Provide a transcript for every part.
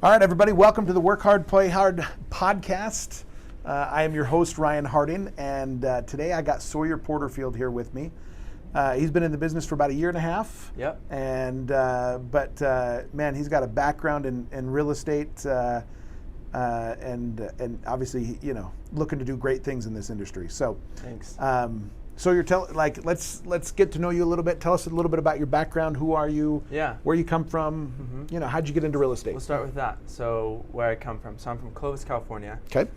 All right, everybody, welcome to the Work Hard, Play Hard podcast. I am your host, Ryan Harding, and today I got Sawyer Porterfield here with me. He's been in the business for about 1.5 years. Yep. And man, he's got a background in real estate, and obviously, you know, looking to do great things in this industry. So, Thanks. So let's get to know you a little bit. Tell us a little bit about your background. Who are you? Yeah. Where you come from? Mm-hmm. You know, how'd you get into real estate? We'll start with that. So where I come from. So I'm from Clovis, California. Okay.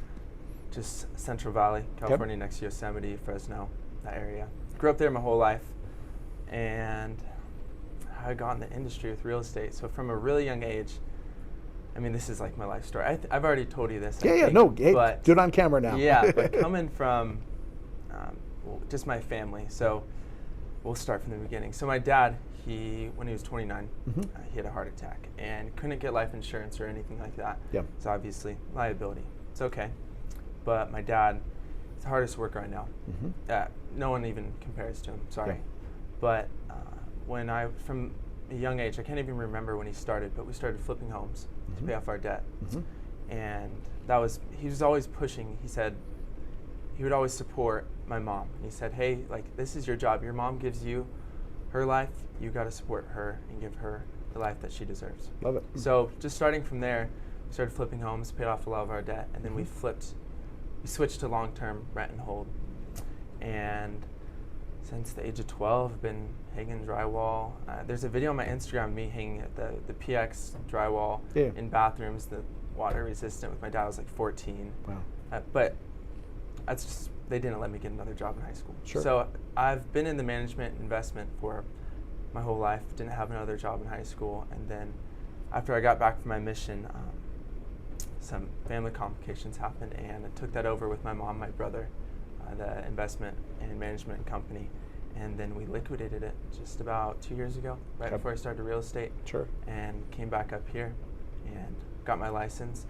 Just Central Valley, California, next to Yosemite, Fresno, that area. Grew up there my whole life, and I got in the industry with real estate. So from a really young age, I mean, this is like my life story. I've already told you this. Hey, do it on camera now. Yeah, but coming from just my family. So we'll start from the beginning. So my dad, when he was 29, he had a heart attack and couldn't get life insurance or anything like that. Yeah. So obviously liability. It's okay. But my dad is the hardest worker I know. No one even compares to him. Sorry. Yeah. But from a young age, I can't even remember when he started, but we started flipping homes to pay off our debt. And he was always pushing. He said he would always support my mom. He said, hey, like, this is your job. Your mom gives you her life. You got to support her and give her the life that she deserves. Love it. So just starting from there, we started flipping homes, paid off a lot of our debt, and then we switched to long-term rent and hold. And since the age of 12, I've been hanging drywall. There's a video on my Instagram of me hanging at the PX drywall in bathrooms, the water resistant with my dad. I was like 14. Wow. But that's just, they didn't let me get another job in high school. Sure. So I've been in the management investment for my whole life. Didn't have another job in high school. And then after I got back from my mission, some family complications happened, and I took that over with my mom, my brother, the investment and management company. And then we liquidated it just about 2 years ago, right before I started real estate. Sure. And came back up here and got my license.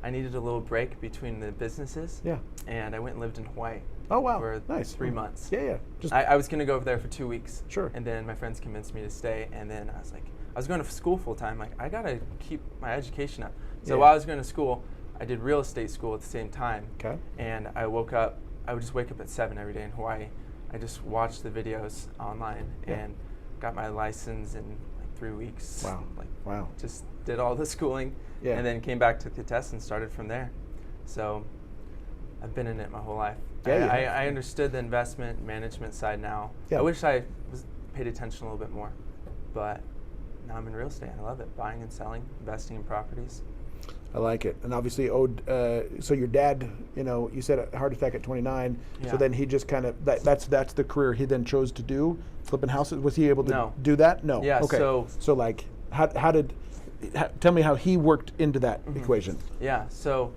I needed a little break between the businesses. Yeah. And I went and lived in Hawaii. Oh, wow. For Nice. 3 months. Yeah. I was going to go over there for 2 weeks. Sure. And then my friends convinced me to stay. And then I was like, I was going to school full time. Like, I got to keep my education up. So while I was going to school, I did real estate school at the same time. Okay. And I would just wake up at 7 every day in Hawaii. I just watched the videos online and got my license in like 3 weeks. Wow. Wow. Just did all the schooling and then came back, took the test, and started from there. So I've been in it my whole life. I understood the investment management side now. Yeah. I wish I paid attention a little bit more, but now I'm in real estate. I love it, buying and selling, investing in properties. I like it. And obviously, so your dad, you know, you said a heart attack at 29. Yeah. So then he just kind of, that's the career he then chose to do, flipping houses. Was he able to do that? No. Yeah. Okay. So like, tell me how he worked into that equation. Yeah. So,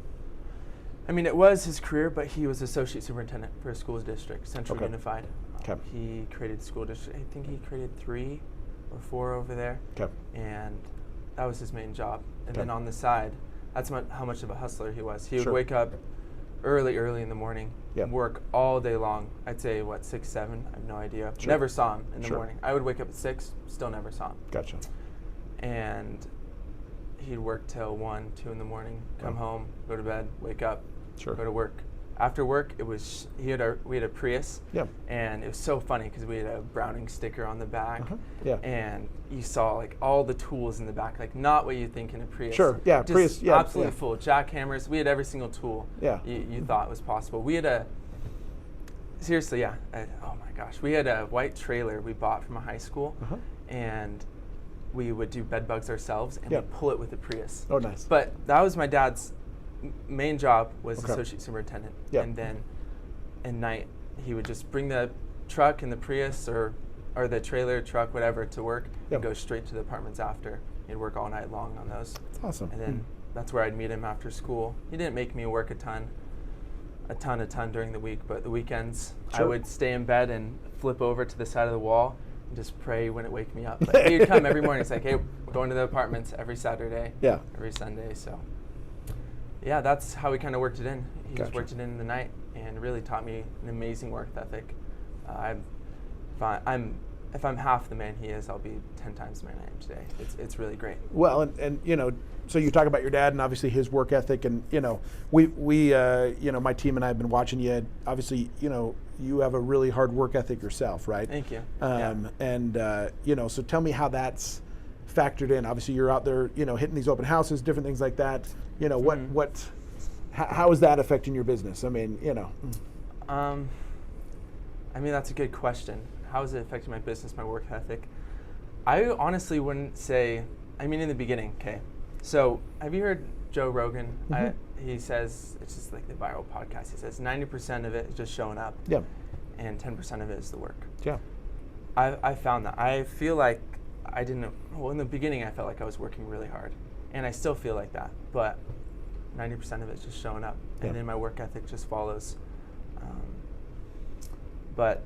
I mean, it was his career, but he was associate superintendent for a school district, Central Unified. Okay. He created school district. I think he created 3 or 4 over there. Okay. And that was his main job. And then on the side, that's how much of a hustler he was. He would Sure. wake up early in the morning, Yeah. work all day long. I'd say, 6, 7? I have no idea. Sure. Never saw him in the Sure. morning. I would wake up at 6, still never saw him. Gotcha. And he'd work till 1, 2 in the morning, come home, go to bed, wake up, Sure. go to work. After work, we had a Prius, Yeah. and it was so funny because we had a Browning sticker on the back, Yeah. and you saw like all the tools in the back, like not what you think in a Prius. Sure. Yeah. Just Prius. Yeah. absolutely full. Jackhammers. We had every single tool. Yeah. You thought was possible. We had seriously, yeah. Oh my gosh, we had a white trailer we bought from a high school, and we would do bed bugs ourselves, and we'd pull it with a Prius. Oh, nice. But that was my dad's main job, was associate superintendent. And then at night, he would just bring the truck and the Prius or the trailer, truck, whatever, to work and go straight to the apartments after. He'd work all night long on those. That's awesome. And then that's where I'd meet him after school. He didn't make me work a ton during the week, but the weekends I would stay in bed and flip over to the side of the wall and just pray when it wake me up. But he would come every morning. It's like, hey, we're going to the apartments every Saturday, every Sunday. So yeah, that's how we kind of worked it in. He just worked it in the night and really taught me an amazing work ethic. I'm if I'm half the man he is, I'll be 10 times the man I am today. It's really great. Well, and you know, so you talk about your dad and obviously his work ethic, and you know, we you know, my team and I have been watching you. Obviously, you know, you have a really hard work ethic yourself, right? Thank you. And you know, so tell me how that's factored in. Obviously, you're out there, you know, hitting these open houses, different things like that. You know, how is that affecting your business? I mean, you know. I mean, that's a good question. How is it affecting my business, my work ethic? I honestly wouldn't say, I mean, in the beginning, okay. So have you heard Joe Rogan? Mm-hmm. He says, it's just like the viral podcast, he says 90% of it is just showing up. Yeah. And 10% of it is the work. Yeah. I found that. I feel like in the beginning I felt like I was working really hard. And I still feel like that. But 90% of it is just showing up. And then my work ethic just follows. But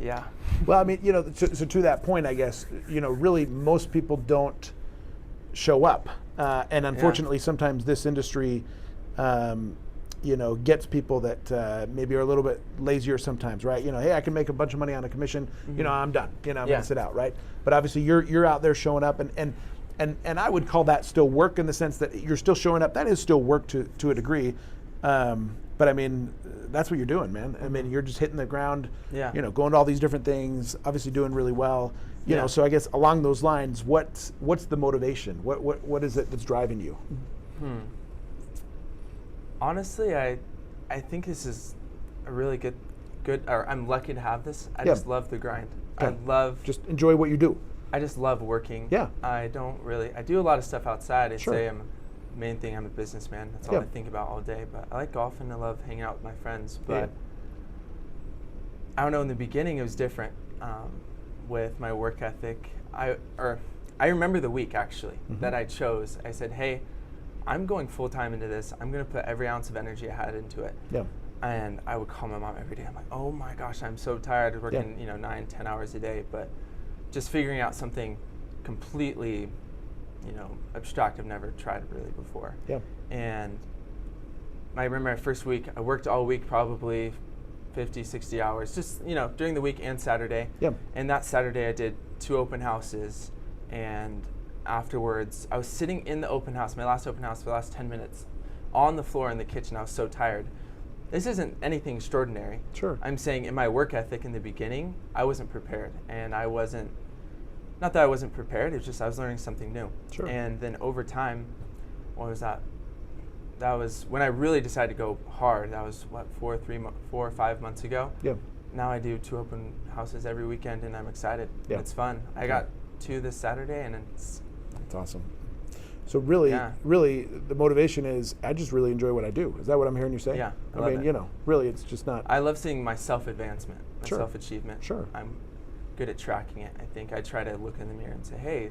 yeah. Well, I mean, you know, so to that point, I guess, you know, really most people don't show up. And unfortunately, sometimes this industry, you know, gets people that maybe are a little bit lazier sometimes, right? You know, hey, I can make a bunch of money on a commission. Mm-hmm. You know, I'm done. You know, I'm going to sit out, right? But obviously, you're out there showing up, and I would call that still work in the sense that you're still showing up. That is still work to a degree. But I mean, that's what you're doing, man. I mean, you're just hitting the ground, you know, going to all these different things, obviously doing really well, you know, so I guess along those lines, what's the motivation? What is it that's driving you? Honestly, I think this is a really good, or I'm lucky to have this. I just love the grind. Okay. Just enjoy what you do. I just love working. Yeah. I do a lot of stuff outside. Main thing, I'm a businessman. That's all I think about all day. But I like golf and I love hanging out with my friends. But I don't know, in the beginning it was different with my work ethic. I remember the week actually that I chose. I said, hey, I'm going full time into this. I'm going to put every ounce of energy I had into it. Yeah. And I would call my mom every day. I'm like, oh my gosh, I'm so tired of working 9-10 hours a day. But just figuring out something completely abstract. I've never tried really before. Yeah. And I remember my first week, I worked all week, probably 50, 60 hours, just, during the week and Saturday. Yeah. And that Saturday I did 2 open houses. And afterwards, I was sitting in the open house, my last open house for the last 10 minutes, on the floor in the kitchen. I was so tired. This isn't anything extraordinary. Sure. I'm saying in my work ethic in the beginning, I wasn't prepared. And not that I wasn't prepared, it's just I was learning something new. Sure. And then over time, what was that? That was when I really decided to go hard. That was 4 or 5 months ago. Yeah. Now I do 2 open houses every weekend and I'm excited. Yeah. It's fun. I got 2 this Saturday and it's... That's awesome. So really, the motivation is I just really enjoy what I do. Is that what I'm hearing you say? Yeah. I mean, really, it's just not... I love seeing my self-advancement, my self-achievement. Sure. I'm good at tracking it. I think I try to look in the mirror and say, hey,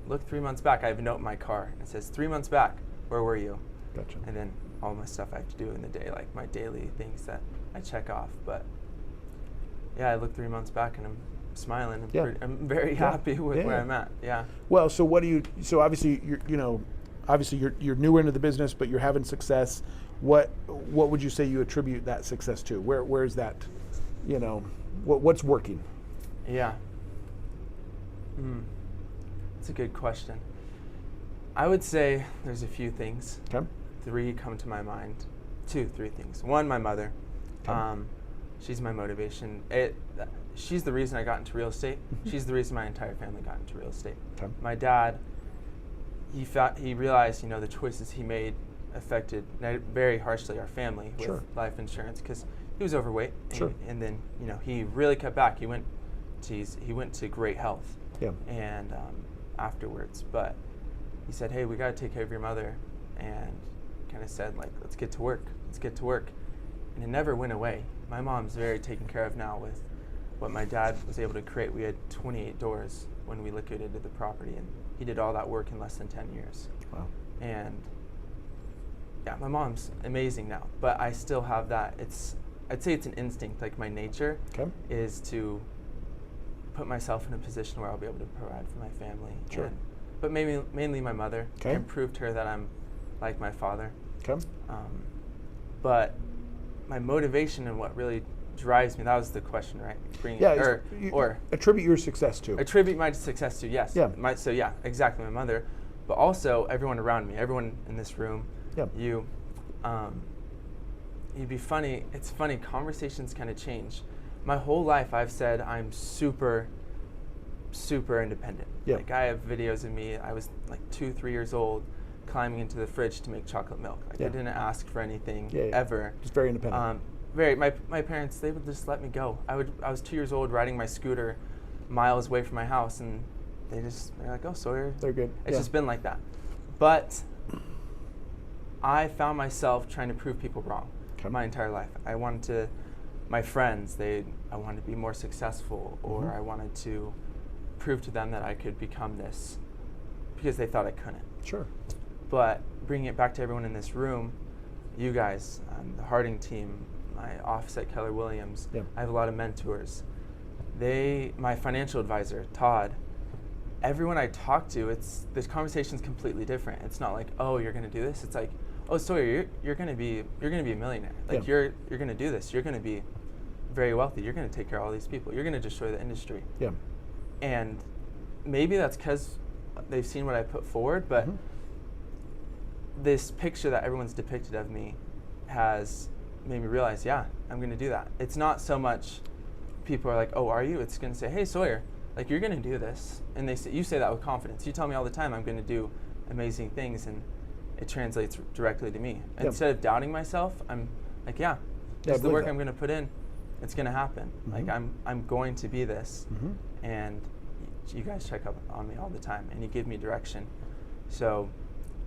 look 3 months back. I have a note in my car. It says, 3 months back, where were you? Gotcha. And then all my stuff I have to do in the day, like my daily things that I check off. But yeah, I look 3 months back and I'm smiling. I'm very happy with where I'm at. Yeah. Well, so so obviously you're newer into the business, but you're having success. What would you say you attribute that success to? Where's that, what's working? Yeah. That's a good question. I would say there's a few things. Okay. 3 come to my mind. 3 things. 1, my mother. Okay. She's my motivation. She's the reason I got into real estate. She's the reason my entire family got into real estate. Okay. My dad, he realized, the choices he made affected very harshly our family with life insurance because he was overweight. Sure. And then, he really cut back. He went to great health. Yeah. And afterwards, but he said, hey, we got to take care of your mother, and kind of said, like, let's get to work. And it never went away. My mom's very taken care of now with what my dad was able to create. We had 28 doors when we liquidated the property, and he did all that work in less than 10 years. Wow. And yeah, my mom's amazing now, but I still have that. I'd say it's an instinct, like my nature is to put myself in a position where I'll be able to provide for my family. Sure. But mainly my mother. Okay. And prove to her that I'm like my father. Okay. But my motivation and what really drives me, that was the question, right? Attribute your success to. Attribute my success to, yes. Yeah. So yeah, exactly, my mother. But also everyone around me, everyone in this room, Yeah. you. You'd be funny, it's funny, conversations kind of change. My whole life I've said I'm super independent. Yeah. Like I have videos of me, I was like 2-3 years old, climbing into the fridge to make chocolate milk. Like I didn't ask for anything ever. Just very independent. My parents, they would just let me go. I was 2 years old riding my scooter miles away from my house, and they're like, oh, Sawyer. They're good. It's just been like that. But I found myself trying to prove people wrong my entire life. I wanted to, my friends, I wanted to be more successful, or I wanted to prove to them that I could become this because they thought I couldn't. Sure. But bringing it back to everyone in this room, you guys, the Harding team, my office at Keller Williams, I have a lot of mentors. My financial advisor, Todd, everyone I talk to, this conversation's completely different. It's not like, oh, you're gonna do this. It's like, oh, Sawyer, you're gonna be a millionaire. Like you're gonna do this. You're gonna be very wealthy. You're gonna take care of all these people. You're gonna destroy the industry. Yeah. And maybe that's because they've seen what I put forward, but this picture that everyone's depicted of me has made me realize, yeah, I'm going to do that. It's not so much people are like, oh, are you? It's going to say, hey, Sawyer, like you're going to do this. And you say that with confidence. You tell me all the time I'm going to do amazing things, and it translates directly to me. Instead of doubting myself, I'm like, yeah, this is the work I'm going to put in. It's going to happen. Like I'm going to be this. And you guys check up on me all the time, and you give me direction. So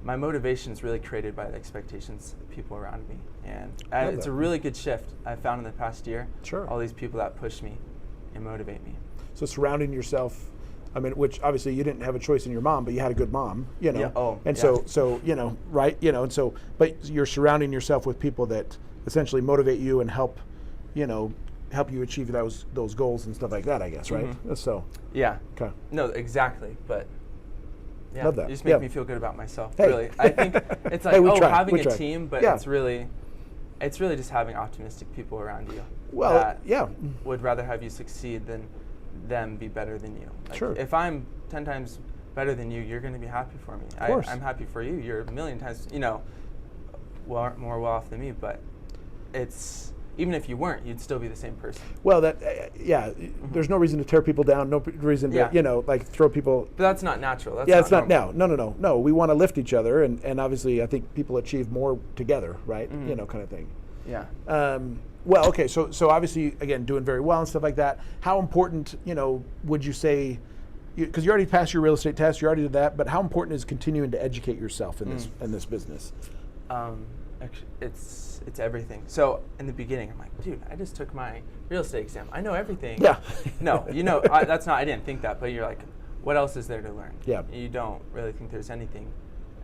my motivation is really created by the expectations of people around me. And it's a really good shift I've found in the past year. Sure. All these people that push me and motivate me. So surrounding yourself, I mean, which obviously you didn't have a choice in your mom, but you had a good mom, you know. Yeah. So you know, right, you know, and so, but you're surrounding yourself with people that essentially motivate you and help you achieve those goals and stuff like that, I guess, right? So. Yeah. Okay. No, exactly, but. Yeah, love that. You just make me feel good about myself. Hey. Really, I think it's like having a team, but it's really just having optimistic people around you. Well, that would rather have you succeed than them be better than you. Like, sure. If I'm 10 times better than you, you're going to be happy for me. Of course. I'm happy for you. You're a million times, more well off than me. But it's. Even if you weren't, you'd still be the same person. Well, there's no reason to tear people down, no reason to, like throw people. But that's not natural. That's it's not now. No. We want to lift each other, and obviously I think people achieve more together, right? Kind of thing. Yeah. Well, okay, so obviously, again, doing very well and stuff like that. How important, would you say, because you already passed your real estate test, you already did that, but how important is continuing to educate yourself in this business? It's everything. So in the beginning, I'm like, dude, I just took my real estate exam. I know everything. Yeah. No, I didn't think that, but you're like, what else is there to learn? Yeah. You don't really think there's anything.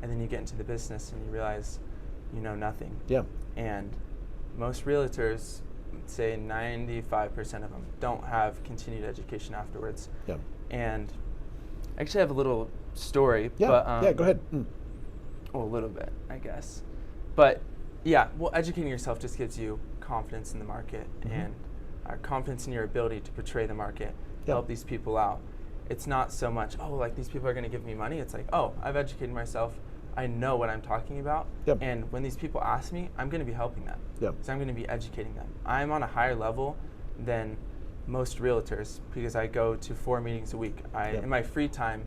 And then you get into the business and you realize you know nothing. Yeah. And most realtors, say 95% of them, don't have continued education afterwards. Yeah. And actually I have a little story. Yeah, but, go ahead. Well, a little bit, I guess. But yeah, well, educating yourself just gives you confidence in the market and confidence in your ability to portray the market, help these people out. It's not so much, like these people are going to give me money. It's like, I've educated myself. I know what I'm talking about. Yep. And when these people ask me, I'm going to be helping them. Yep. So I'm going to be educating them. I'm on a higher level than most realtors because I go to 4 meetings a week. In my free time,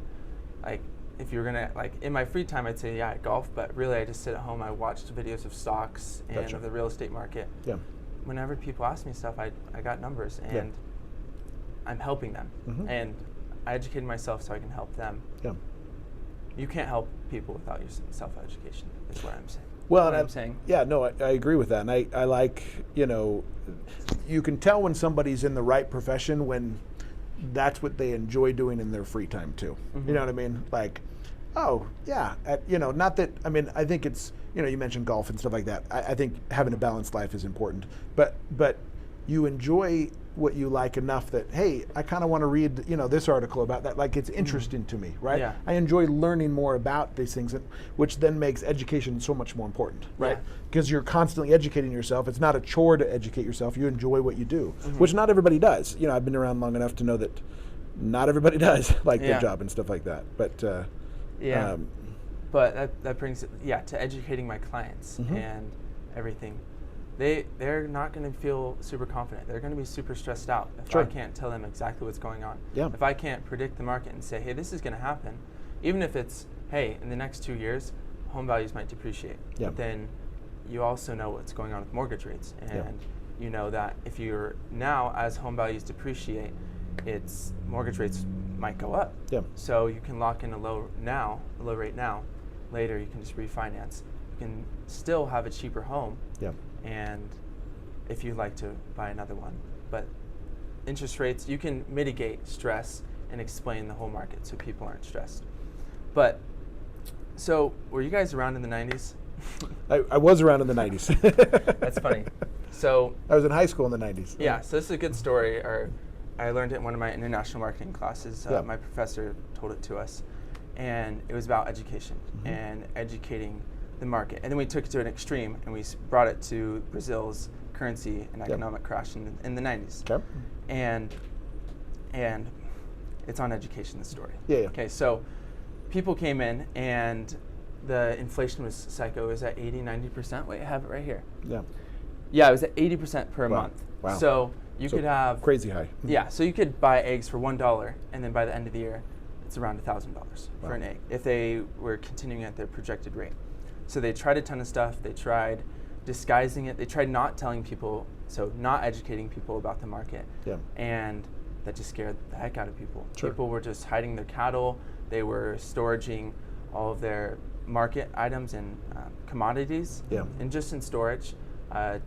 if you're gonna in my free time, I'd say I golf, but really I just sit at home. I watch videos of stocks and of the real estate market. Yeah. Whenever people ask me stuff, I got numbers and I'm helping them, and I educated myself so I can help them. Yeah. You can't help people without your self-education. Is what I'm saying. Well, I'm saying. Yeah, no, I agree with that, and I like you can tell when somebody's in the right profession when that's what they enjoy doing in their free time too. You know what I mean? Like, not that, I think it's, you mentioned golf and stuff like that. I think having a balanced life is important, but you enjoy what you like enough that, hey, I kind of want to read, this article about that. Like, it's interesting to me, right? Yeah. I enjoy learning more about these things, which then makes education so much more important, right? Because you're constantly educating yourself. It's not a chore to educate yourself. You enjoy what you do, which not everybody does. I've been around long enough to know that not everybody does like their job and stuff like that. But but that brings it, to educating my clients and everything. They're not going to feel super confident. They're going to be super stressed out if I can't tell them exactly what's going on. Yeah. If I can't predict the market and say, hey, this is going to happen, even if it's, hey, in the next 2 years, home values might depreciate. Yeah. But then you also know what's going on with mortgage rates. And you know that if you're now, as home values depreciate, mortgage rates might go up. Yeah. So you can lock in a low rate now. Later, you can just refinance. You can still have a cheaper home. Yeah. And if you'd like to buy another one. But interest rates, you can mitigate stress and explain the whole market so people aren't stressed. But, so were you guys around in the 90s? I was around in the 90s. That's funny. So I was in high school in the 90s. Yeah, so this is a good story. I learned it in one of my international marketing classes. My professor told it to us. And it was about education and educating the market. And then we took it to an extreme and we brought it to Brazil's currency and economic crash in the 90s. Okay. And it's on education, the story. Yeah. Okay, so people came in and the inflation was psycho. It was at 80, 90%. Wait, I have it right here. Yeah. Yeah, it was at 80% per month. Wow. So you could have crazy high. Yeah, so you could buy eggs for $1 and then by the end of the year it's around $1,000 for an egg if they were continuing at their projected rate. So they tried a ton of stuff. They tried disguising it. They tried not telling people, so not educating people about the market. Yeah. And that just scared the heck out of people. Sure. People were just hiding their cattle. They were storaging all of their market items and commodities and just in storage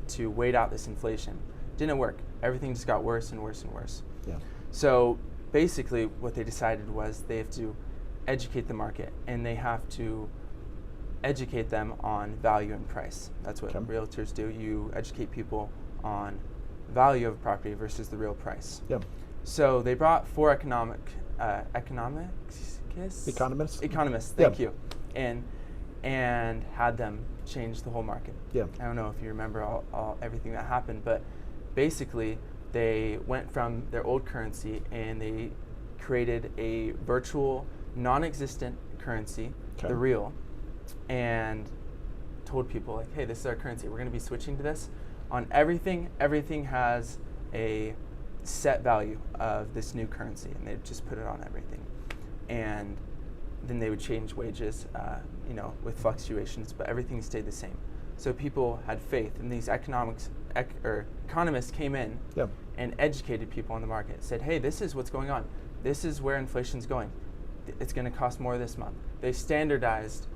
to wait out this inflation. Didn't work. Everything just got worse and worse and worse. Yeah. So basically what they decided was they have to educate the market and they have to educate them on value and price. That's what realtors do. You educate people on value of property versus the real price. Yeah. So they brought 4 economists. Thank you, and had them change the whole market. Yeah. I don't know if you remember everything that happened, but basically they went from their old currency and they created a virtual, non-existent currency, the real, and told people like, hey, this is our currency. We're going to be switching to this on everything. Everything has a set value of this new currency, and they just put it on everything. And then they would change wages, with fluctuations, but everything stayed the same. So people had faith, and these economists came in and educated people on the market. Said, hey, this is what's going on. This is where inflation's going. It's going to cost more this month. They standardized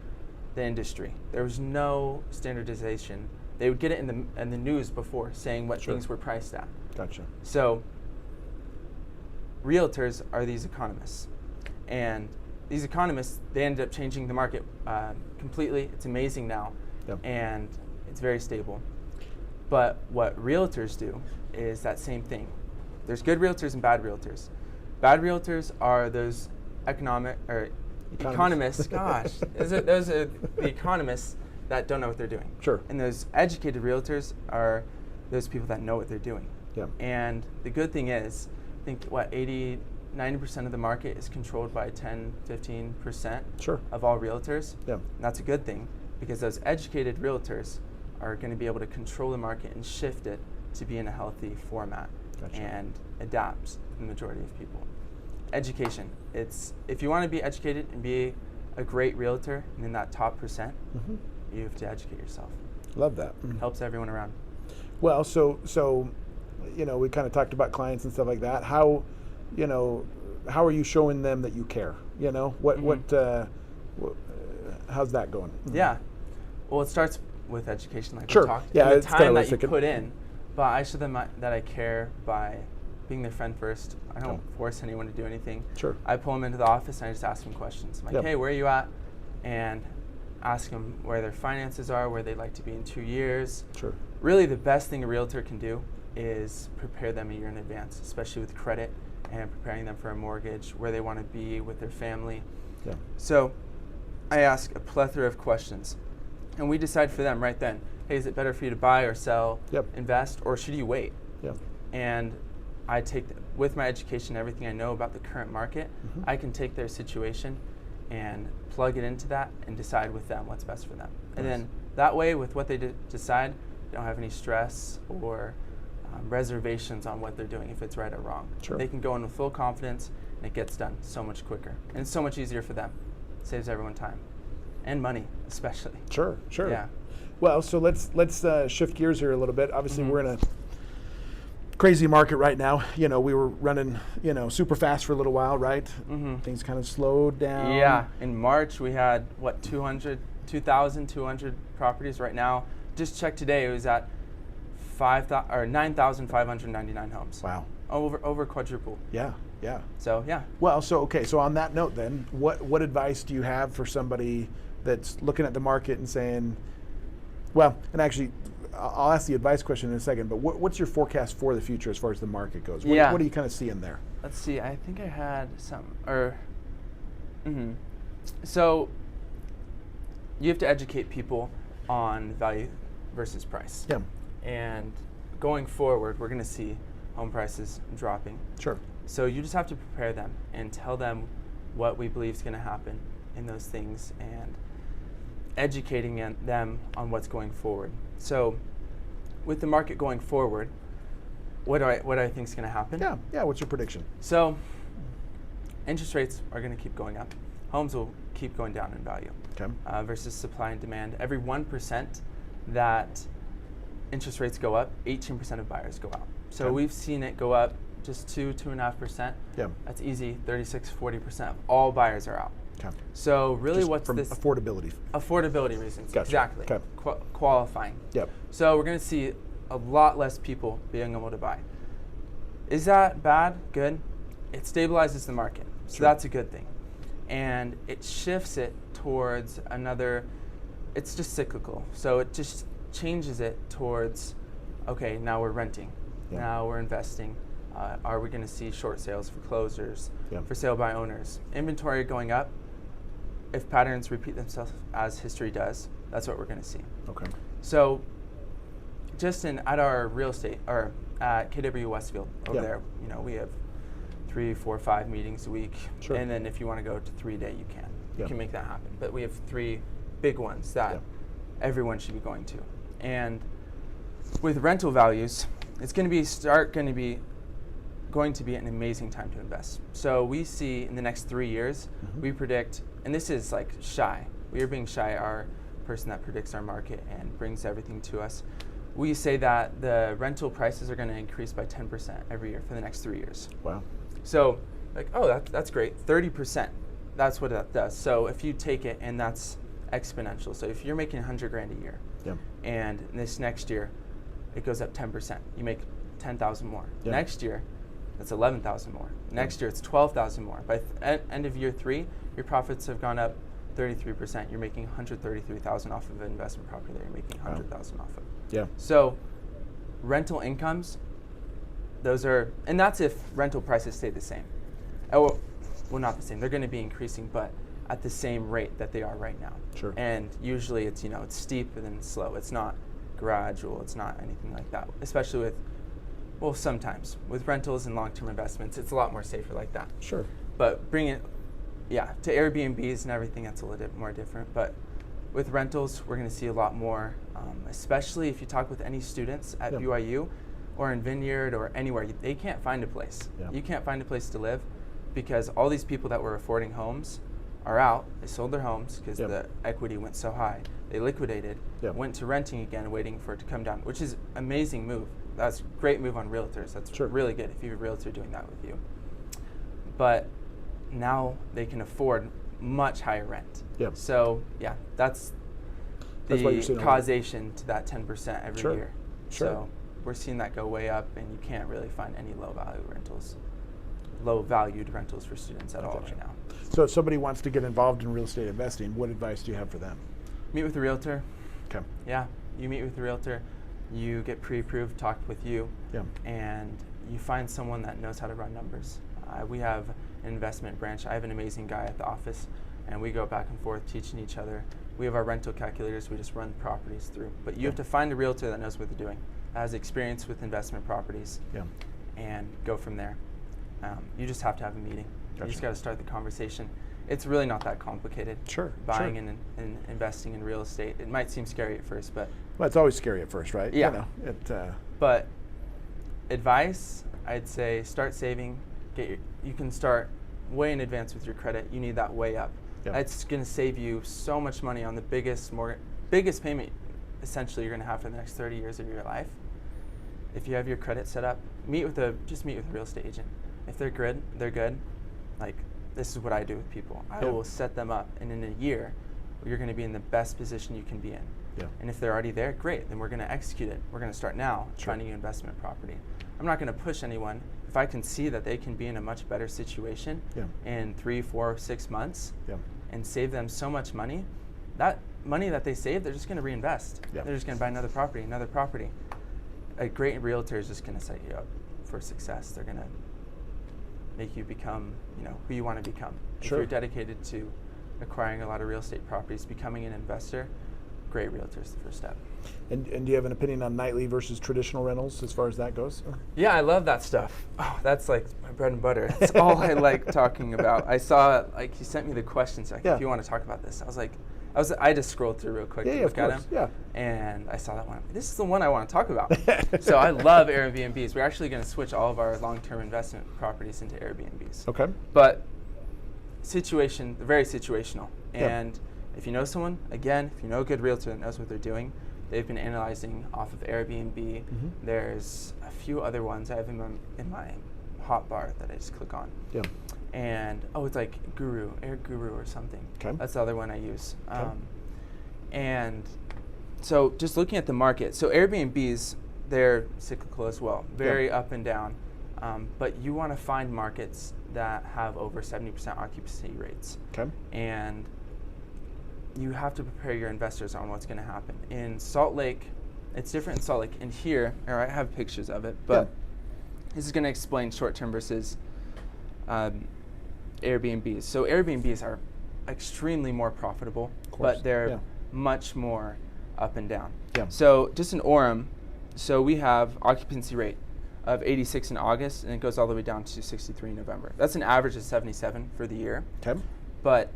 the industry. There was no standardization. They would get it in the news before, saying what things were priced at. Gotcha. So realtors are these economists, and these economists, they ended up changing the market completely. It's amazing now, and it's very stable. But what realtors do is that same thing. There's good realtors and bad realtors. Bad realtors are those economists. Gosh, those are the economists that don't know what they're doing. Sure. And those educated realtors are those people that know what they're doing. Yeah. And the good thing is, I think 90% of the market is controlled by 10-15% of all realtors. Yeah. And that's a good thing, because those educated realtors are going to be able to control the market and shift it to be in a healthy format and adapt to the majority of people. Education. If you want to be educated and be a great realtor and in that top percent, you have to educate yourself. Love that. Helps everyone around. Well, so we kind of talked about clients and stuff like that. How are you showing them that you care? How's that going? Yeah. Well, it starts with education, like we talked. Yeah, and the it's time that you put in. But I show them that I care by being their friend first. I don't force anyone to do anything. Sure. I pull them into the office and I just ask them questions. I'm like, hey, where are you at? And ask them where their finances are, where they'd like to be in 2 years. Sure. Really, the best thing a realtor can do is prepare them a year in advance, especially with credit and preparing them for a mortgage, where they want to be with their family. Yeah. So I ask a plethora of questions, and we decide for them right then, hey, is it better for you to buy or sell, invest, or should you wait? And I take, with my education, everything I know about the current market, I can take their situation and plug it into that and decide with them what's best for them. And then that way, with what they decide, they don't have any stress or reservations on what they're doing, if it's right or wrong. They can go in with full confidence, and it gets done so much quicker. And it's so much easier for them. It saves everyone time and money, especially. Sure. Yeah. Well, so let's shift gears here a little bit. Obviously, we're in a crazy market right now. You know, we were running, super fast for a little while, right? Things kind of slowed down. Yeah. In March, we had, 2,200 properties. Right now, just checked today, it was at 9,599 homes. Wow. Over quadrupled. Yeah. So, yeah. Well, so on that note then, what advice do you have for somebody that's looking at the market and saying, well, and actually, I'll ask the advice question in a second, but what's your forecast for the future as far as the market goes? What do you kind of see in there? Let's see. I think I had some. So you have to educate people on value versus price. Yeah. And going forward, we're going to see home prices dropping. Sure. So you just have to prepare them and tell them what we believe is going to happen in those things, and educating them on what's going forward. So with the market going forward, what do I think is going to happen? Yeah. What's your prediction? So interest rates are going to keep going up. Homes will keep going down in value. Versus supply and demand. Every 1% that interest rates go up, 18% of buyers go out. So we've seen it go up just 2.5%. Yeah. That's easy. 36-40% of all buyers are out. So really, just what's from this? Affordability Reasons. Gotcha. Exactly. Qualifying. Yep. So we're going to see a lot less people being able to buy. Is that bad? Good. It stabilizes the market. So that's a good thing. And it shifts it towards another, it's just cyclical. So it just changes it towards, okay, now we're renting. Now we're investing. Are we going to see short sales for closers, for sale by owners? Inventory going up. If patterns repeat themselves as history does, that's what we're going to see. So just at our real estate, or at KW Westfield over there, we have 3, 4, 5 meetings a week. And then if you want to go to 3-day, you can. You can make that happen. But we have 3 big ones that everyone should be going to. And with rental values, it's going to be an amazing time to invest. So we see in the next 3 years, we predict, and this is like shy. We are being shy, our person that predicts our market and brings everything to us. We say that the rental prices are going to increase by 10% every year for the next 3 years. Wow. So that's great. 30%, that's what that does. So if you take it, and that's exponential. So if you're making $100,000 a year, and this next year, it goes up 10%. You make 10,000 more. Next year, that's 11,000 more. Next year, it's 12,000 more. By end of year 3, your profits have gone up 33%. You're making 133,000 off of an investment property that you're making 100,000 off of. So rental incomes, and that's if rental prices stay the same. Well, not the same. They're going to be increasing, but at the same rate that they are right now. And usually it's steep and then slow. It's not gradual. It's not anything like that. Especially sometimes with rentals and long-term investments, it's a lot more safer like that. But bring it, to Airbnbs and everything, that's a little bit more different. But with rentals, we're going to see a lot more, especially if you talk with any students at BYU or in Vineyard or anywhere, they can't find a place. You can't find a place to live because all these people that were affording homes are out. They sold their homes because the equity went so high. They liquidated, went to renting again, waiting for it to come down, which is an amazing move. That's a great move on realtors. That's really good if you have a realtor doing that with you. But now they can afford much higher rent. So that's the causation to that 10% every year. So we're seeing that go way up, and you can't really find any low valued rentals for students at all right now. So if somebody wants to get involved in real estate investing, what advice do you have for them? Meet with a realtor. Okay. Yeah, you meet with a realtor. You get pre-approved, talked with you, Yeah. and you find someone that knows how to run numbers. We have an investment branch. I have an amazing guy at the office, and we go back and forth teaching each other. We have our rental calculators. We just run properties through. But you have to find a realtor that knows what they're doing, that has experience with investment properties, and go from there. You just have to have a meeting. You just got to start the conversation. It's really not that complicated. Sure. Buying and investing in real estate. It might seem scary at first, but well, it's always scary at first, right? Yeah. But advice, I'd say start saving. You can start way in advance with your credit. You need that way up. That's going to save you so much money on the biggest payment essentially you're going to have for the next 30 years of your life. If you have your credit set up, just meet with a real estate agent. If they're good, they're good. Like, this is what I do with people. I will set them up, and in a year, you're going to be in the best position you can be in. And if they're already there, great. Then we're going to execute it. We're going to start now finding an investment property. I'm not going to push anyone. If I can see that they can be in a much better situation in 3, 4, 6 months and save them so much money, that money that they save, they're just going to reinvest. They're just going to buy another property. A great realtor is just going to set you up for success. They're going to make you become, who you want to become. If you're dedicated to acquiring a lot of real estate properties, becoming an investor, great realtor is the first step. And do you have an opinion on nightly versus traditional rentals as far as that goes? Yeah, I love that stuff. Oh, that's like my bread and butter. That's all I like talking about. I saw, he sent me the questions, if you want to talk about this. I just scrolled through real quick to look at them. And I saw that one. This is the one I want to talk about. So I love Airbnbs. We're actually going to switch all of our long-term investment properties into Airbnbs. Okay. But very situational. And if you know someone, again, if you know a good realtor that knows what they're doing, they've been analyzing off of Airbnb. There's a few other ones I have in my hotbar that I just click on. And it's like Air Guru or something. That's the other one I use. And so just looking at the market, so Airbnbs, they're cyclical as well, very up and down. But you want to find markets that have over 70% occupancy rates. And you have to prepare your investors on what's going to happen. In Salt Lake, it's different in Salt Lake. And here, I have pictures of it, but this is going to explain short-term versus Airbnbs. So Airbnbs are extremely more profitable, but they're much more up and down. So just in Orem, so we have occupancy rate of 86 in August, and it goes all the way down to 63 in November. That's an average of 77 for the year. But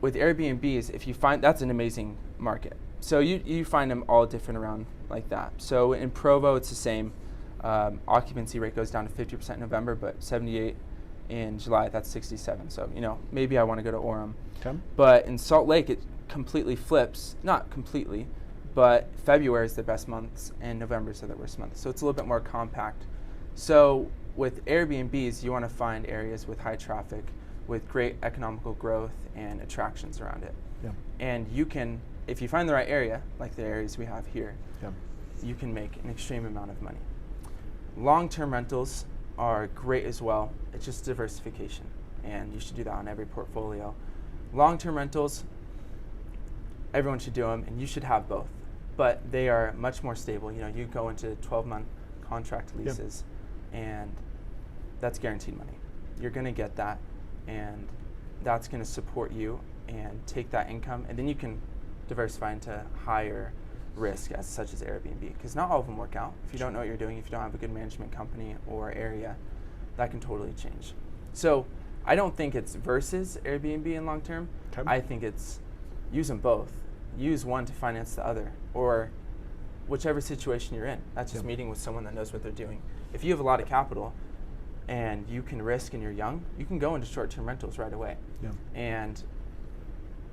with Airbnbs, if you find, that's an amazing market. So you find them all different around like that. So in Provo, it's the same. Occupancy rate goes down to 50% in November, but 78 in July. That's 67. So maybe I want to go to Orem. But in Salt Lake, it completely flips. Not completely, but February is the best months and November is the worst month. So it's a little bit more compact. So with Airbnbs, you want to find areas with high traffic, with great economical growth and attractions around it. And you can, if you find the right area, like the areas we have here, you can make an extreme amount of money. Long-term rentals are great as well. It's just diversification, and you should do that on every portfolio. Long-term rentals, everyone should do them, and you should have both. But they are much more stable. You go into 12-month contract leases, and that's guaranteed money. You're going to get that, and that's going to support you and take that income, and then you can diversify into higher risk, such as Airbnb, because not all of them work out. If you don't know what you're doing, if you don't have a good management company or area, that can totally change. So I don't think it's versus Airbnb in long term. I think it's use them both. Use one to finance the other, or whichever situation you're in. That's just meeting with someone that knows what they're doing. If you have a lot of capital and you can risk and you're young, you can go into short-term rentals right away. And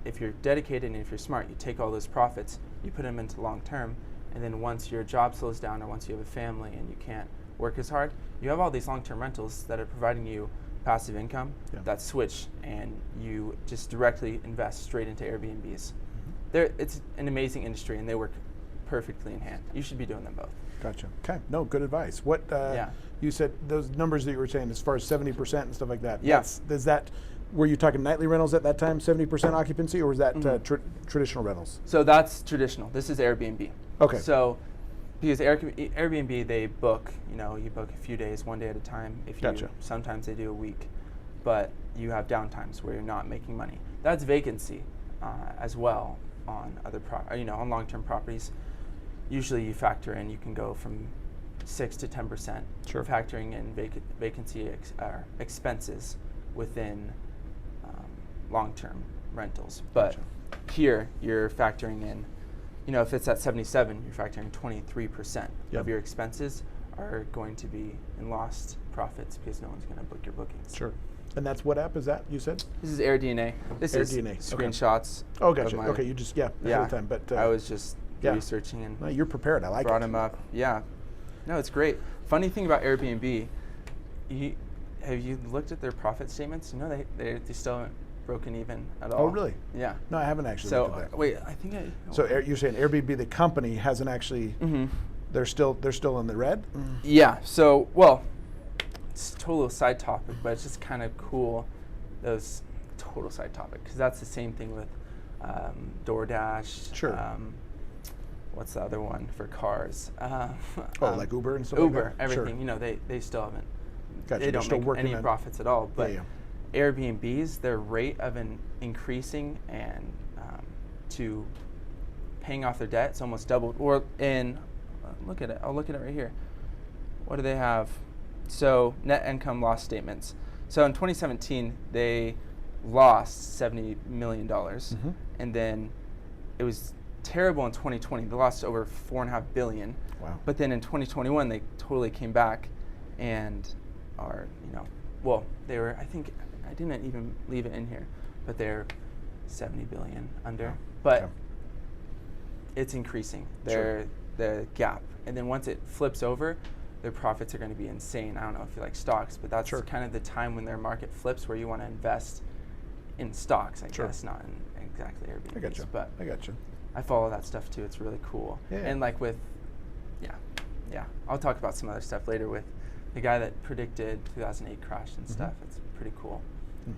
if you're dedicated and if you're smart, you take all those profits, you put them into long-term, and then once your job slows down or once you have a family and you can't work as hard, you have all these long-term rentals that are providing you passive income that switch, and you just directly invest straight into Airbnbs. It's an amazing industry, and they work perfectly in hand. You should be doing them both. Gotcha. Okay. No, good advice. What you said, those numbers that you were saying, as far as 70% and stuff like that. Yes. Were you talking nightly rentals at that time, 70% occupancy, or was that traditional rentals? So that's traditional. This is Airbnb. Okay. So because Airbnb, they book, you book a few days, 1 day at a time. Gotcha. Sometimes they do a week, but you have downtimes where you're not making money. That's vacancy as well on other on long-term properties. Usually you factor in, you can go from 6 to 10%, Sure. factoring in vacancy expenses within long-term rentals. But here you're factoring in, if it's at 77, you're factoring 23% of your expenses are going to be in lost profits because no one's going to book your bookings. Sure. And that's what app is that, you said? This is AirDNA. This is screenshots. Oh, gotcha. Okay, you just, ahead of time. But I was just researching and no, you're prepared. I like brought it. him up. Yeah. No, it's great. Funny thing about Airbnb, have you looked at their profit statements? They still haven't broken even at all. Oh, really? Yeah. No, I haven't actually looked at that. Wait, I think So you're saying Airbnb, the company, hasn't actually, they're still in the red? Yeah. So, it's a total side topic, but it's just kind of cool. Those total side topic, because that's the same thing with DoorDash. Sure. What's the other one for cars? Like Uber and stuff Uber, like that? everything. Sure. They still haven't. Gotcha. They don't still make any profits at all. But Airbnbs, their rate of increasing and to paying off their debt, it's almost doubled. Or look at it. I'll look at it right here. What do they have? So net income loss statements. So in 2017, they lost $70 million. And then it was terrible in 2020. They lost over $4.5 billion. Wow. But then in 2021, they totally came back and are, they were, I think, I didn't even leave it in here, but they're 70 billion under. Wow. But it's increasing, the gap. And then once it flips over, their profits are going to be insane. I don't know if you like stocks, but that's kind of the time when their market flips where you want to invest in stocks, I guess, not in exactly Airbnb. I got you. But I got you. I follow that stuff too. It's really cool. Yeah. And like with, I'll talk about some other stuff later with the guy that predicted 2008 crash and stuff. It's pretty cool.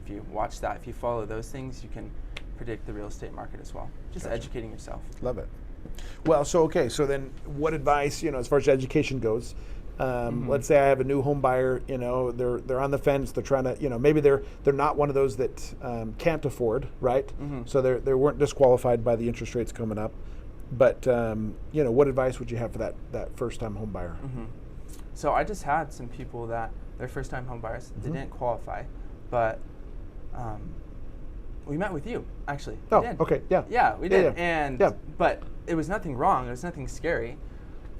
If you watch that, if you follow those things, you can predict the real estate market as well. Just educating yourself. Love it. Well, so then what advice, as far as education goes, let's say I have a new home buyer, they're on the fence, they're trying to, maybe they're not one of those that can't afford, right? So they weren't disqualified by the interest rates coming up. But, what advice would you have for that first-time home buyer? So I just had some people that they're first-time home buyers. They didn't qualify, but we met with you, actually. Oh, we did. okay, yeah. Yeah, we did. Yeah. But it was nothing wrong. It was nothing scary.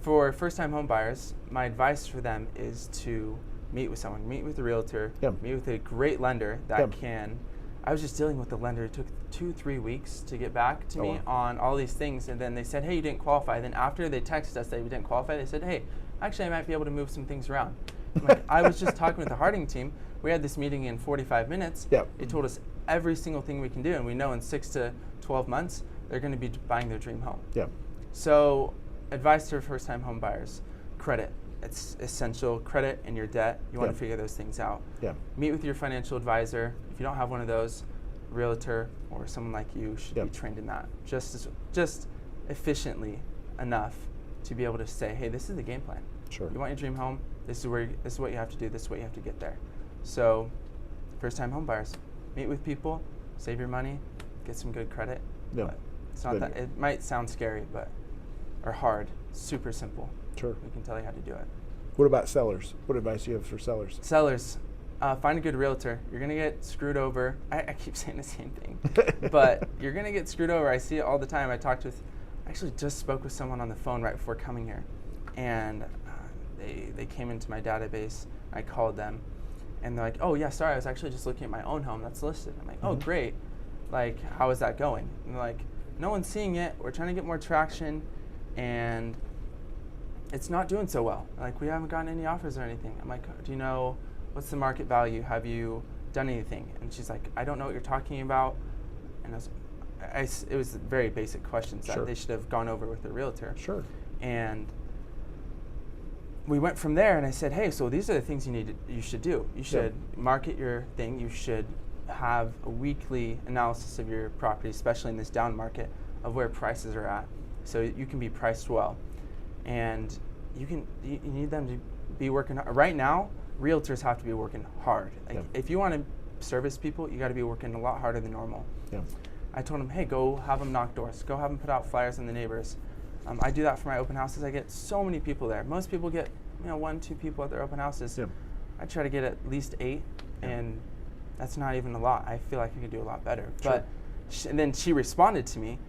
For first-time home buyers, my advice for them is to meet with someone, meet with a realtor, meet with a great lender that can. I was just dealing with the lender. It took 2-3 weeks to get back to me on all these things, and then they said, hey, you didn't qualify. Then after they texted us that we didn't qualify, they said, hey, actually I might be able to move some things around. I'm like, I was just talking with the Harding team. We had this meeting in 45 minutes. They told us every single thing we can do, and we know in 6 to 12 months, they're going to be buying their dream home. So advice to first-time home buyers, credit. It's essential. Credit and your debt. You want to figure those things out. Meet with your financial advisor. If you don't have one of those, realtor or someone like you should be trained in that. Just efficiently enough to be able to say, hey, this is the game plan. Sure. You want your dream home. This is what you have to do. This is what you have to get there. So, first-time home buyers, meet with people, save your money, get some good credit. But it's not that. It might sound scary, or hard. Super simple. Sure. We can tell you how to do it. What about sellers? What advice do you have for sellers? Sellers, find a good realtor. You're going to get screwed over. I keep saying the same thing, but you're going to get screwed over. I see it all the time. I actually just spoke with someone on the phone right before coming here, and they came into my database. I called them, and they're like, oh, yeah, sorry, I was actually just looking at my own home that's listed. I'm like, oh, great. Like, how is that going? And they're like, no one's seeing it. We're trying to get more traction, and it's not doing so well. Like, we haven't gotten any offers or anything. I'm like, do you know what's the market value? Have you done anything? And she's like, I don't know what you're talking about. And it was very basic questions that they should have gone over with the realtor. Sure. And we went from there, and I said, hey, so these are the things you should do. You should market your thing. You should have a weekly analysis of your property, especially in this down market, of where prices are at, so you can be priced well. and you need them to be working hard. Right now, realtors have to be working hard. Like, if you want to service people, you got to be working a lot harder than normal. Yeah. I told them, hey, go have them knock doors. Go have them put out flyers on the neighbors. I do that for my open houses. I get so many people there. Most people get 1, 2 people at their open houses. Yeah. I try to get at least 8, and that's not even a lot. I feel like I could do a lot better. Sure. But and then she responded to me,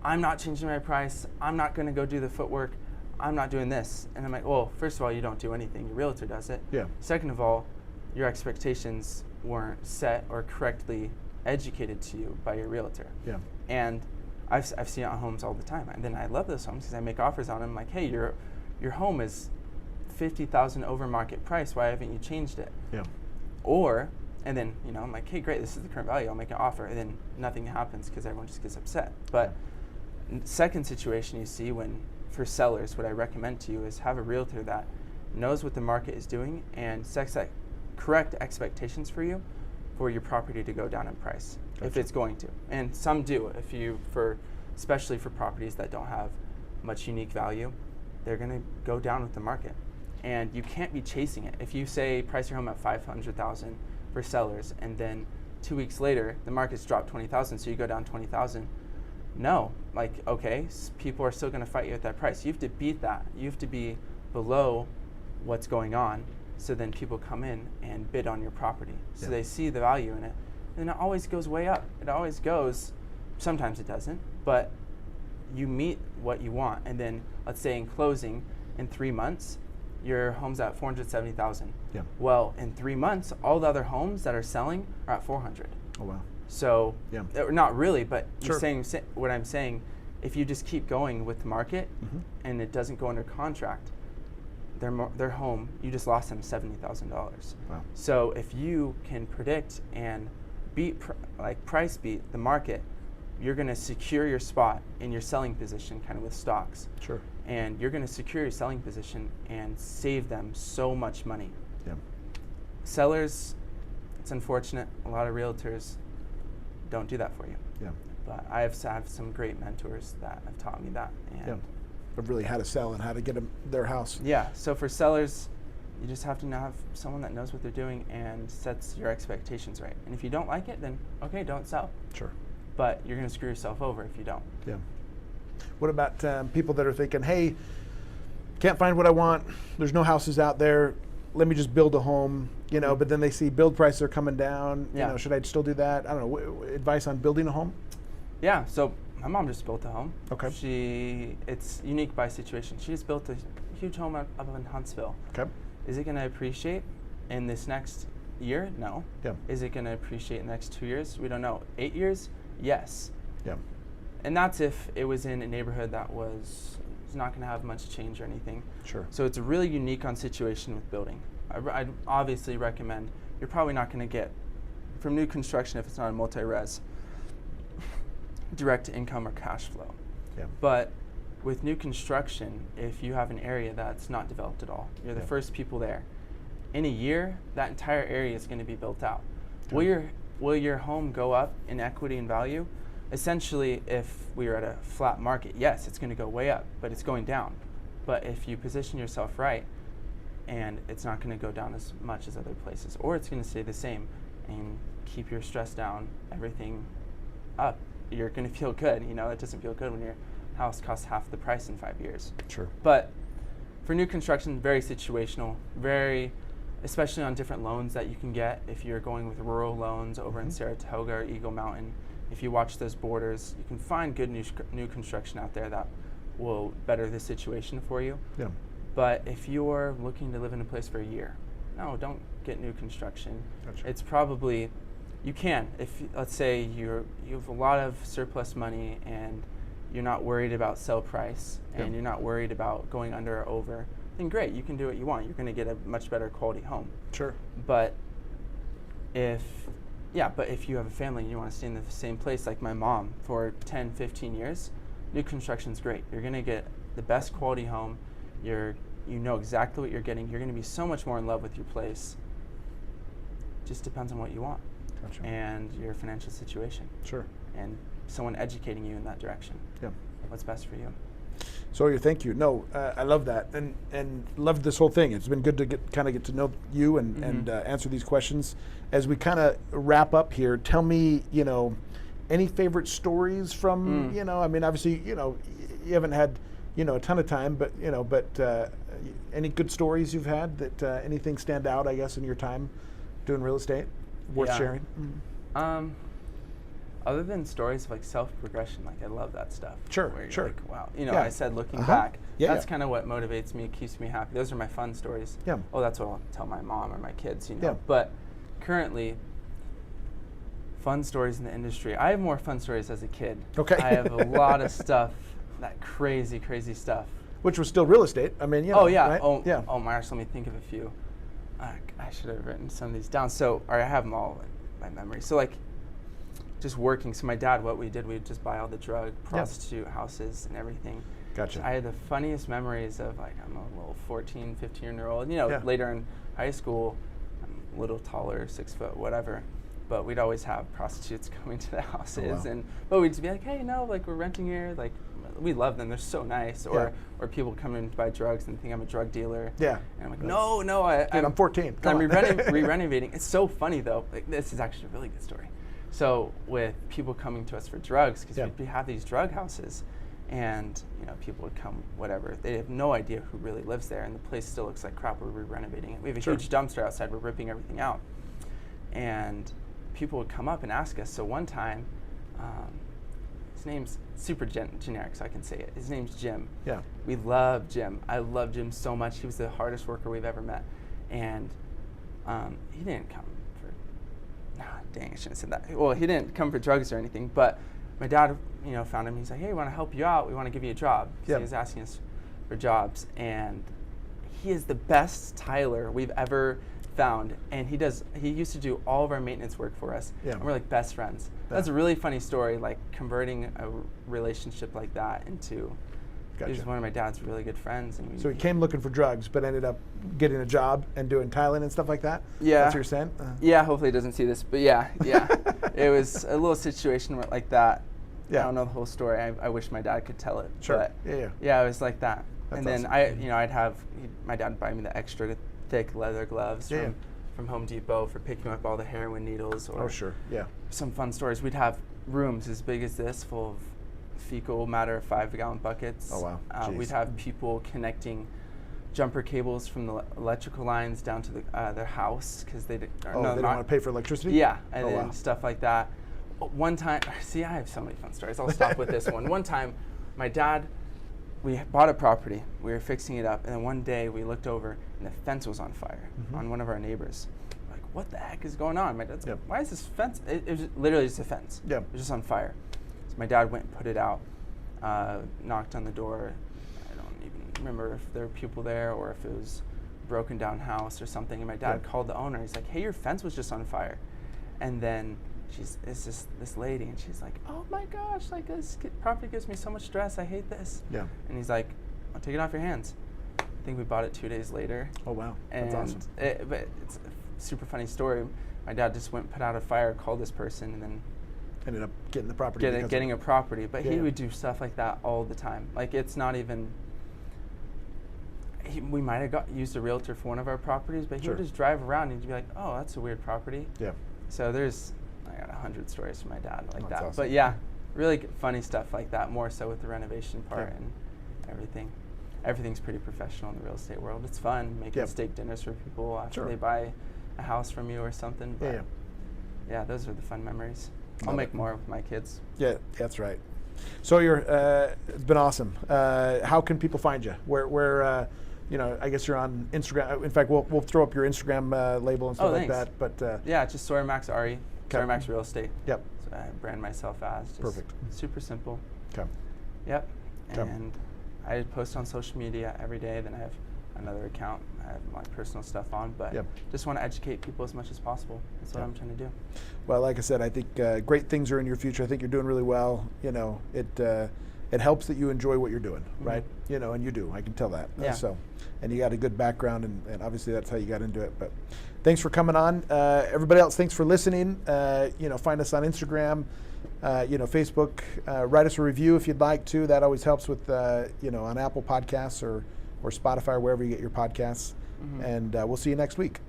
I'm not changing my price. I'm not going to go do the footwork. I'm not doing this. And I'm like, well, first of all, you don't do anything. Your realtor does it. Yeah. Second of all, your expectations weren't set or correctly educated to you by your realtor. Yeah. And I've seen it on homes all the time. And then I love those homes because I make offers on them. Like, hey, your home is $50,000 over market price. Why haven't you changed it? Yeah. Or, and then, I'm like, hey, great, this is the current value. I'll make an offer. And then nothing happens because everyone just gets upset. But second situation you see for sellers, what I recommend to you is have a realtor that knows what the market is doing and sets that correct expectations for you for your property to go down in price, if it's going to. And some do. Especially for properties that don't have much unique value, they're going to go down with the market. And you can't be chasing it. If you say price your home at $500,000 for sellers, and then 2 weeks later the market's dropped $20,000, so you go down $20,000. No, people are still going to fight you at that price. You have to beat that. You have to be below what's going on, so then people come in and bid on your property. So they see the value in it. And it always goes way up. It always goes, sometimes it doesn't, but you meet what you want. And then let's say in closing, in 3 months, your home's at $470,000. Yeah. Well, in 3 months, all the other homes that are selling are at $400,000. Oh, wow. So, not really, but Sure. what I'm saying, if you just keep going with the market and it doesn't go under contract, their home, you just lost them $70,000. Wow. So if you can predict and price beat the market, you're going to secure your spot in your selling position, kind of with stocks. Sure. And you're going to secure your selling position and save them so much money. Yeah. Sellers, it's unfortunate, a lot of realtors don't do that for you. Yeah. But I have some great mentors that have taught me that. And of really how to sell and how to get them their house. Yeah. So for sellers, you just have to have someone that knows what they're doing and sets your expectations right. And if you don't like it, then okay, don't sell. Sure. But you're going to screw yourself over if you don't. Yeah. What about people that are thinking, hey, can't find what I want. There's no houses out there. Let me just build a home, but then they see build prices are coming down. Yeah. Should I still do that? I don't know. Advice on building a home? Yeah. So my mom just built a home. Okay. It's unique by situation. She just built a huge home up in Huntsville. Okay. Is it going to appreciate in this next year? No. Yeah. Is it going to appreciate in the next 2 years? We don't know. 8 years? Yes. Yeah. And that's if it was in a neighborhood that was not going to have much change or anything. Sure. So it's really unique on situation with building. I'd obviously recommend, you're probably not going to get, from new construction if it's not a multi-res, direct income or cash flow. Yeah. But with new construction, if you have an area that's not developed at all, you're the first people there. In a year, that entire area is going to be built out. Okay. Will your home go up in equity and value? Essentially, if we are at a flat market, yes, it's going to go way up, but it's going down. But if you position yourself right, and it's not going to go down as much as other places, or it's going to stay the same and keep your stress down, everything up, you're going to feel good. It doesn't feel good when your house costs half the price in 5 years. Sure. But for new construction, very situational, especially on different loans that you can get. If you're going with rural loans over in Saratoga or Eagle Mountain, if you watch those borders, you can find good new construction out there that will better the situation for you. Yeah. But if you're looking to live in a place for a year, no, don't get new construction. Gotcha. It's probably, you can. If, let's say you have a lot of surplus money and you're not worried about sell price and you're not worried about going under or over, then great, you can do what you want. You're going to get a much better quality home. Sure. But if you have a family and you want to stay in the same place like my mom for 10, 15 years, new construction's great. You're going to get the best quality home. You know exactly what you're getting. You're going to be so much more in love with your place. Just depends on what you want. Gotcha. And your financial situation. Sure. And someone educating you in that direction. Yeah. What's best for you. Sawyer, thank you. No, I love that, and loved this whole thing. It's been good to get to know you and answer these questions. As we kind of wrap up here, tell me, any favorite stories from, I mean, obviously, you haven't had, a ton of time, but any good stories you've had that anything stand out, I guess, in your time doing real estate worth sharing? Other than stories of like self-progression, like I love that stuff. Sure, where you're sure. Like, wow, I said looking back, that's kind of what motivates me, keeps me happy. Those are my fun stories. Yeah. Oh, that's what I'll tell my mom or my kids, Yeah. But currently, fun stories in the industry. I have more fun stories as a kid. Okay. I have a lot of stuff, that crazy, crazy stuff. Which was still real estate. I mean, Oh yeah. Right? Oh yeah. Oh my gosh, let me think of a few. I should have written some of these down. So, or I have them all in my memory. So like, just working. So my dad, what we did, we'd just buy all the drug, prostitute houses and everything. Gotcha. I had the funniest memories of like, I'm a little 14, 15-year-old, Yeah. later in high school, I'm a little taller, 6 foot, whatever. But we'd always have prostitutes coming to the houses. Oh, wow. But we'd just be like, hey, like we're renting here. Like, we love them. They're so nice. Or people come in to buy drugs and think I'm a drug dealer. Yeah. And I'm like, Dude, I'm 14. I'm re-renovating. It's so funny though. Like, this is actually a really good story. So with people coming to us for drugs, because we have these drug houses, and people would come, whatever. They have no idea who really lives there, and the place still looks like crap. We're re-renovating it. We have a huge dumpster outside. We're ripping everything out, and people would come up and ask us. So one time, his name's super generic, so I can say it. His name's Jim. Yeah. We love Jim. I love Jim so much. He was the hardest worker we've ever met, and he didn't come. Dang, I shouldn't have said that. Well, he didn't come for drugs or anything, but my dad, found him. He's like, hey, we want to help you out. We want to give you a job. He was asking us for jobs, and he is the best tiler we've ever found. And he used to do all of our maintenance work for us. Yeah. And we're like best friends. Yeah. That's a really funny story, like converting a relationship like that into. Gotcha. He was one of my dad's really good friends. And so he came looking for drugs, but ended up getting a job and doing tiling and stuff like that? Yeah. That's what you're saying? Yeah, hopefully he doesn't see this. But yeah. It was a little situation like that. Yeah. I don't know the whole story. I wish my dad could tell it. Sure. But yeah, it was like that. That's and then awesome. I'd have my dad would buy me the extra thick leather gloves from Home Depot for picking up all the heroin needles. Or some fun stories. We'd have rooms as big as this full of fecal matter 5-gallon buckets. Oh wow! We'd have people connecting jumper cables from the electrical lines down to their house because they don't want to pay for electricity. Yeah, and then stuff like that. One time, I have so many fun stories. I'll stop with this one. One time, my dad, we bought a property. We were fixing it up, and then one day we looked over and the fence was on fire on one of our neighbors. Like, what the heck is going on? My dad's like, why is this fence? It was literally just a fence. Yeah. It was just on fire. My dad went and put it out, knocked on the door. I don't even remember if there were people there or if it was a broken down house or something. And my dad called the owner. He's like, hey, your fence was just on fire. And then it's this lady, and she's like, oh my gosh, like this property gives me so much stress. I hate this. Yeah. And he's like, I'll take it off your hands. I think we bought it 2 days later. Oh wow, that's awesome. But it's a super funny story. My dad just went and put out a fire, called this person, and then ended up getting the property. Getting a property, but he would do stuff like that all the time. Like, it's not even. We might have used a realtor for one of our properties, but he would just drive around and he'd be like, "Oh, that's a weird property." Yeah. So I got 100 stories from my dad like that. Awesome. But yeah, really funny stuff like that. More so with the renovation part and everything. Everything's pretty professional in the real estate world. It's fun making steak dinners for people after they buy a house from you or something. But yeah, those are the fun memories. I'll make more with my kids. Yeah, that's right. Sawyer, it's been awesome. How can people find you? Where I guess you're on Instagram. In fact, we'll throw up your Instagram label and stuff like that. But yeah, just Sawyer Max Ari, Sawyer Max Real Estate. Yep. So I brand myself as. Just perfect. Super simple. Okay. Yep. And I post on social media every day. Then I have another account I have my personal stuff on, but just want to educate people as much as possible. That's what I'm trying to do. Well, like I said, I think great things are in your future. I think you're doing really well. It helps that you enjoy what you're doing, right? And you do. I can tell that. Yeah. And you got a good background, and obviously that's how you got into it. But thanks for coming on. Everybody else, thanks for listening. Find us on Instagram. Facebook, write us a review if you'd like to. That always helps with, on Apple Podcasts or Spotify, or wherever you get your podcasts. And we'll see you next week.